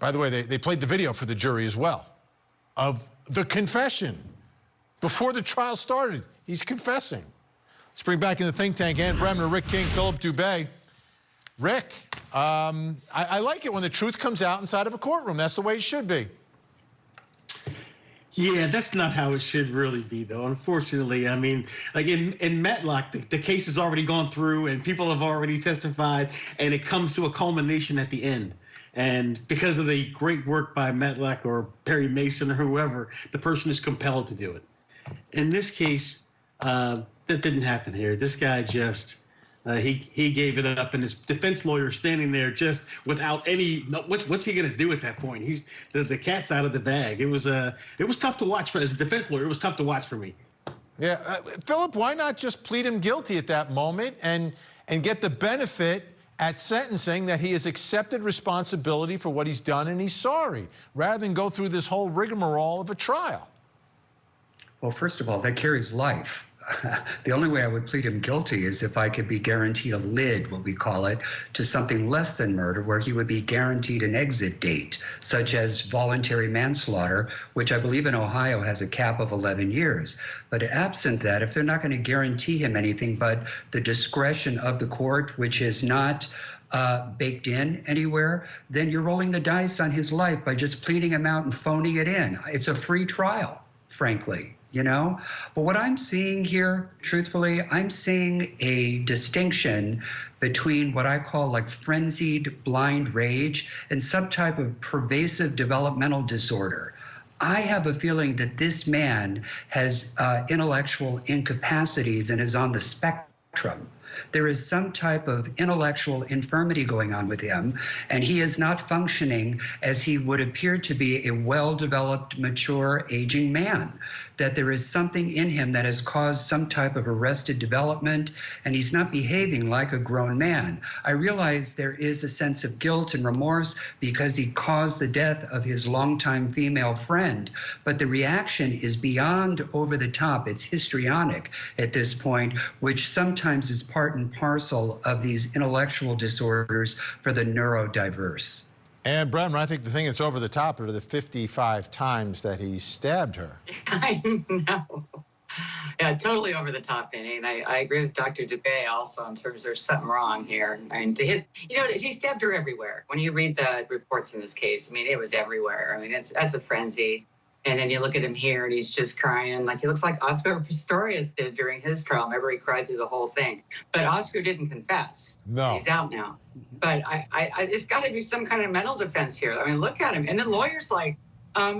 By the way, they played the video for the jury as well of the confession. Before the trial started, he's confessing. Let's bring back in the think tank Ann Bremner, Rick King, Philip Dubé. Rick, I like it when the truth comes out inside of a courtroom. That's the way it should be. Yeah, that's not how it should really be, though. Unfortunately, I mean, like in Matlock, the case has already gone through and people have already testified, and it comes to a culmination at the end. And because of the great work by Matlock or Perry Mason or whoever, the person is compelled to do it. In this case, that didn't happen here. This guy just he gave it up, and his defense lawyer standing there just without any. What's he going to do at that point? He's the cat's out of the bag. It was tough to watch as a defense lawyer. It was tough to watch for me. Yeah, Philip, why not just plead him guilty at that moment and get the benefit at sentencing that he has accepted responsibility for what he's done and he's sorry, rather than go through this whole rigmarole of a trial? Well, first of all, that carries life. The only way I would plead him guilty is if I could be guaranteed a lid, what we call it, to something less than murder, where he would be guaranteed an exit date, such as voluntary manslaughter, which I believe in Ohio has a cap of 11 years. But absent that, if they're not going to guarantee him anything but the discretion of the court, which is not baked in anywhere, then you're rolling the dice on his life by just pleading him out and phoning it in. It's a free trial, frankly. You know, but what I'm seeing here, truthfully, I'm seeing a distinction between what I call like frenzied blind rage and some type of pervasive developmental disorder. I have a feeling that this man has intellectual incapacities and is on the spectrum. There is some type of intellectual infirmity going on with him, and he is not functioning as he would appear to be a well-developed, mature, aging man. That there is something in him that has caused some type of arrested development, and he's not behaving like a grown man. I realize there is a sense of guilt and remorse because he caused the death of his longtime female friend, but the reaction is beyond over the top. It's histrionic at this point, which sometimes is part and parcel of these intellectual disorders for the neurodiverse. And Bremner, I think the thing that's over the top are the 55 times that he stabbed her. I know. Yeah, totally over the top, Vinny. And I agree with Dr. Dubé also in terms there's something wrong here. I mean, he stabbed her everywhere. When you read the reports in this case, I mean, it was everywhere. I mean, that's a frenzy. And then you look at him here, and he's just crying. Like, he looks like Oscar Pistorius did during his trial. Remember, he cried through the whole thing. But Oscar didn't confess. No. He's out now. But it's got to be some kind of mental defense here. I mean, look at him. And the lawyer's like,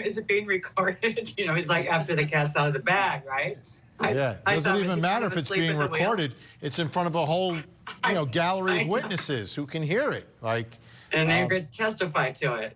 is it being recorded? You know, he's like, after the cat's out of the bag, right? Yeah, it doesn't even matter if it's being recorded. It's in front of a whole, gallery of witnesses who can hear it. Like, and they're going to testify to it.